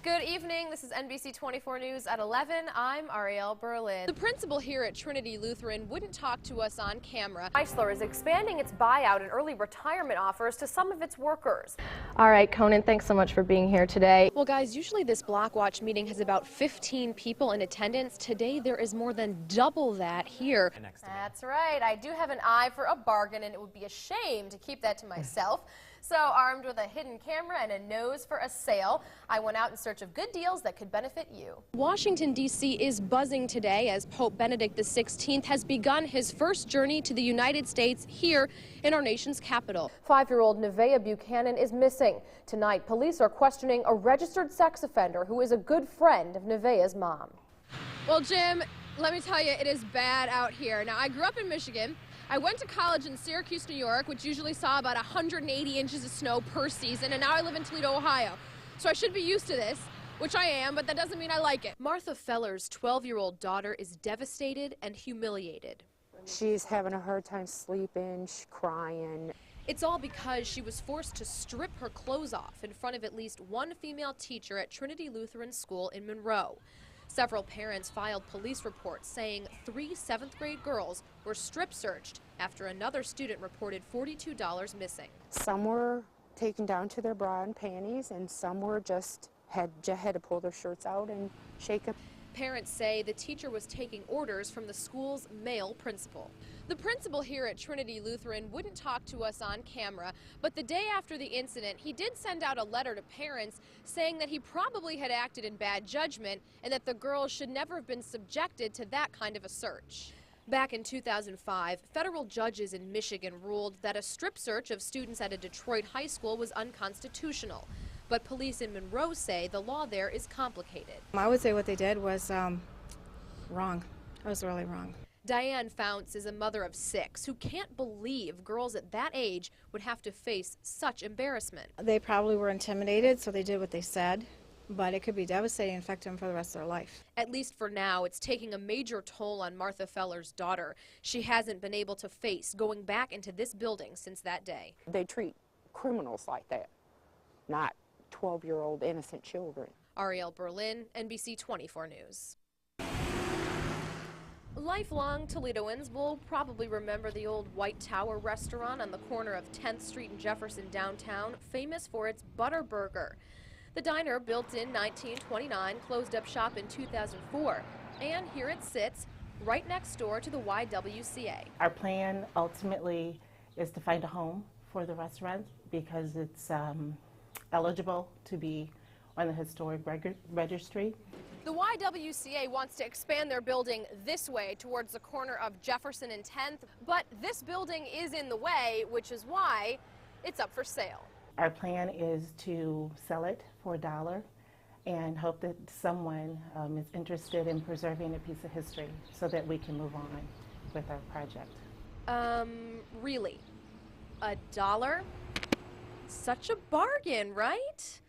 Good evening. This is NBC 24 News at 11. I'm Arielle Berlin. The principal here at Trinity Lutheran wouldn't talk to us on camera. Chrysler is expanding its buyout and early retirement offers to some of its workers. All right, Conan, thanks so much for being here today. Well, guys, usually this block watch meeting has about 15 people in attendance. Today, there is more than double that here. That's right. I do have an eye for a bargain, and it would be a shame to keep that to myself. So, armed with a hidden camera and a nose for a sale, I went out in search of good deals that could benefit you. Washington, D.C. is buzzing today as Pope Benedict XVI has begun his first journey to the United States here in our nation's capital. 5-year-old Nevaeh Buchanan is missing. Tonight, police are questioning a registered sex offender who is a good friend of Nevaeh's mom. Well, Jim, let me tell you, it is bad out here. Now, I grew up in Michigan. I went to college in Syracuse, New York, which usually saw about 180 inches of snow per season, and now I live in Toledo, Ohio. So I should be used to this, which I am, but that doesn't mean I like it. Martha Feller's 12-year-old daughter is devastated and humiliated. She's having a hard time sleeping, she's crying. It's all because she was forced to strip her clothes off in front of at least one female teacher at Trinity Lutheran School in Monroe. Several parents filed police reports saying 3 7th-grade girls were strip searched after another student reported $42 missing. Some were taken down to their bra and panties, and some were just had to pull their shirts out and shake them. Parents say the teacher was taking orders from the school's male principal. The principal here at Trinity Lutheran wouldn't talk to us on camera, but the day after the incident, he did send out a letter to parents saying that he probably had acted in bad judgment and that the girls should never have been subjected to that kind of a search. Back in 2005, federal judges in Michigan ruled that a strip search of students at a Detroit high school was unconstitutional. But police in Monroe say the law there is complicated. I would say what they did was wrong. It was really wrong. Diane Founts is a mother of 6 who can't believe girls at that age would have to face such embarrassment. They probably were intimidated, so they did what they said, but it could be devastating and affect them for the rest of their life. At least for now, it's taking a major toll on Martha Feller's daughter. She hasn't been able to face going back into this building since that day. They treat criminals like that, not 12-year-old innocent children. Arielle Berlin, NBC 24 News. Lifelong Toledoans will probably remember the old White Tower restaurant on the corner of 10th Street and Jefferson downtown, famous for its Butter Burger. The diner, built in 1929, closed up shop in 2004, and here it sits right next door to the YWCA. Our plan ultimately is to find a home for the restaurant because it's eligible to be on the historic registry. The YWCA wants to expand their building this way towards the corner of Jefferson and 10th, but this building is in the way, which is why it's up for sale. Our plan is to sell it for $1 and hope that someone is interested in preserving a piece of history so that we can move on with our project. Really? $1? Such a bargain, right?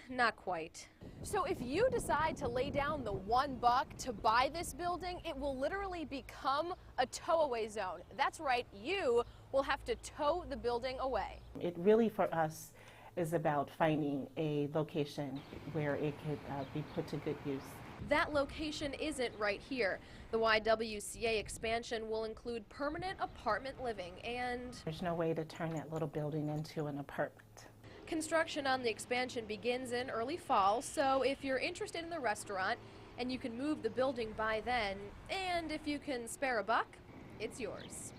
Not quite. So if you decide to lay down the $1 to buy this building, it will literally become a towaway zone. That's right, you will have to tow the building away. It really, for us, is about finding a location where it could be put to good use. That location isn't right here. The YWCA expansion will include permanent apartment living and there's no way to turn that little building into an apartment. Construction on the expansion begins in early fall, so if you're interested in the restaurant and you can move the building by then, and if you can spare a buck, it's yours.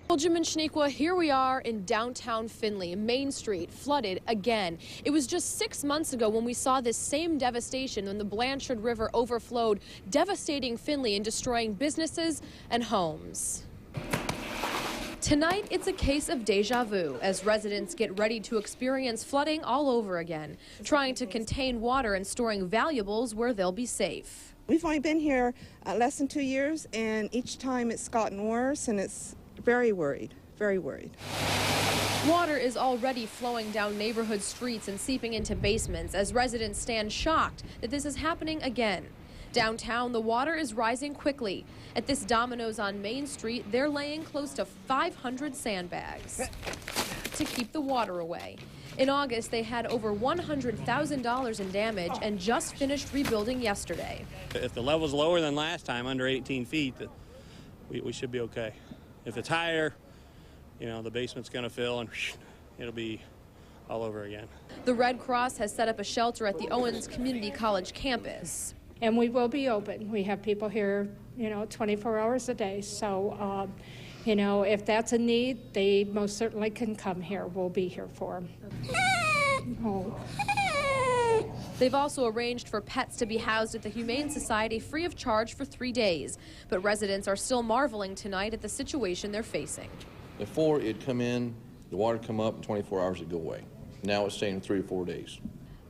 Well, Jim and Shaniqua, here we are in downtown Findlay, Main Street, flooded again. It was just 6 months ago when we saw this same devastation when the Blanchard River overflowed, devastating Findlay and destroying businesses and homes. Tonight, it's a case of deja vu as residents get ready to experience flooding all over again, trying to contain water and storing valuables where they'll be safe. We've only been here less than 2 years, and each time it's gotten worse, and it's very worried, very worried. Water is already flowing down neighborhood streets and seeping into basements as residents stand shocked that this is happening again. Downtown, the water is rising quickly. At this Domino's on Main Street, they're laying close to 500 sandbags to keep the water away. In August, they had over $100,000 in damage and just finished rebuilding yesterday. If the level's lower than last time, under 18 feet, we should be okay. If it's higher, you know, the basement's going to fill and it'll be all over again. The Red Cross has set up a shelter at the Owens Community College campus. And we will be open. We have people here, 24 hours a day. So, if that's a need, they most certainly can come here. We'll be here for them. Oh. They've also arranged for pets to be housed at the Humane Society free of charge for 3 days. But residents are still marveling tonight at the situation they're facing. Before it'd come in, the water would come up, in 24 hours it'd go away. Now it's staying 3 or 4 days.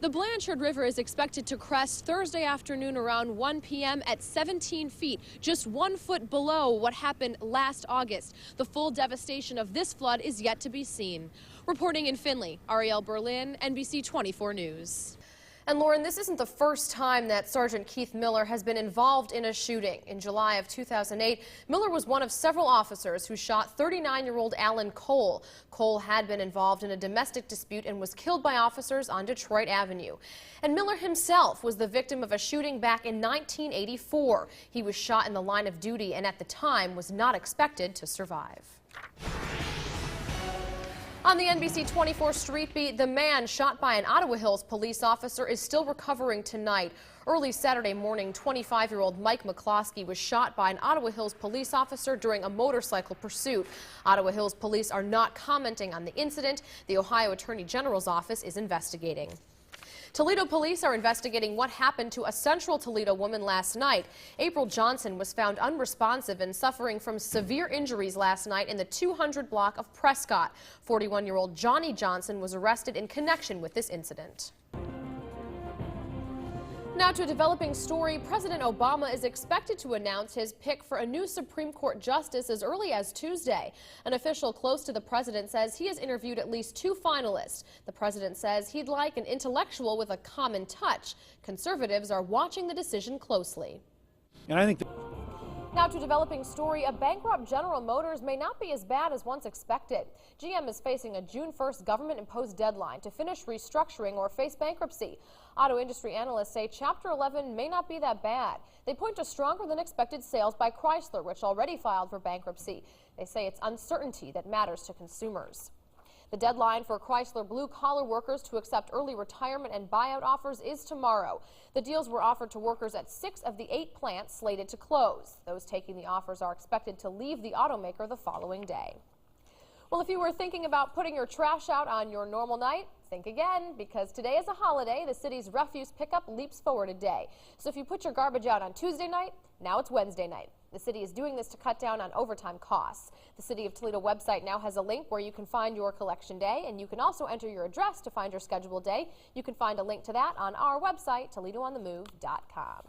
The Blanchard River is expected to crest Thursday afternoon around 1 p.m. at 17 feet, just 1 foot below what happened last August. The full devastation of this flood is yet to be seen. Reporting in Findlay, Arielle Berlin, NBC 24 News. And Lauren, this isn't the first time that Sergeant Keith Miller has been involved in a shooting. In July of 2008, Miller was one of several officers who shot 39-year-old Alan Cole. Cole had been involved in a domestic dispute and was killed by officers on Detroit Avenue. And Miller himself was the victim of a shooting back in 1984. He was shot in the line of duty and at the time was not expected to survive. On the NBC 24 Street Beat, the man shot by an Ottawa Hills police officer is still recovering tonight. Early Saturday morning, 25-year-old Mike McCloskey was shot by an Ottawa Hills police officer during a motorcycle pursuit. Ottawa Hills police are not commenting on the incident. The Ohio Attorney General's office is investigating. Toledo police are investigating what happened to a central Toledo woman last night. April Johnson was found unresponsive and suffering from severe injuries last night in the 200 block of Prescott. 41-year-old Johnny Johnson was arrested in connection with this incident. Now to a developing story. President Obama is expected to announce his pick for a new Supreme Court justice as early as Tuesday. An official close to the president says he has interviewed at least 2 finalists. The president says he'd like an intellectual with a common touch. Conservatives are watching the decision closely. And I think Now to a developing story. A bankrupt General Motors may not be as bad as once expected. GM is facing a June 1st government-imposed deadline to finish restructuring or face bankruptcy. Auto industry analysts say Chapter 11 may not be that bad. They point to stronger than expected sales by Chrysler, which already filed for bankruptcy. They say it's uncertainty that matters to consumers. The deadline for Chrysler blue-collar workers to accept early retirement and buyout offers is tomorrow. The deals were offered to workers at 6 of the 8 plants slated to close. Those taking the offers are expected to leave the automaker the following day. Well, if you were thinking about putting your trash out on your normal night, think again, because today is a holiday. The city's refuse pickup leaps forward a day. So if you put your garbage out on Tuesday night, now it's Wednesday night. The city is doing this to cut down on overtime costs. The City of Toledo website now has a link where you can find your collection day, and you can also enter your address to find your scheduled day. You can find a link to that on our website, ToledoOnTheMove.com.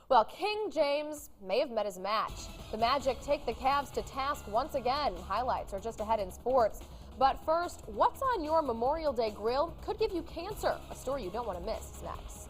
Well, King James may have met his match. The Magic take the Cavs to task once again. Highlights are just ahead in sports. But first, what's on your Memorial Day grill could give you cancer. A story you don't want to miss is next.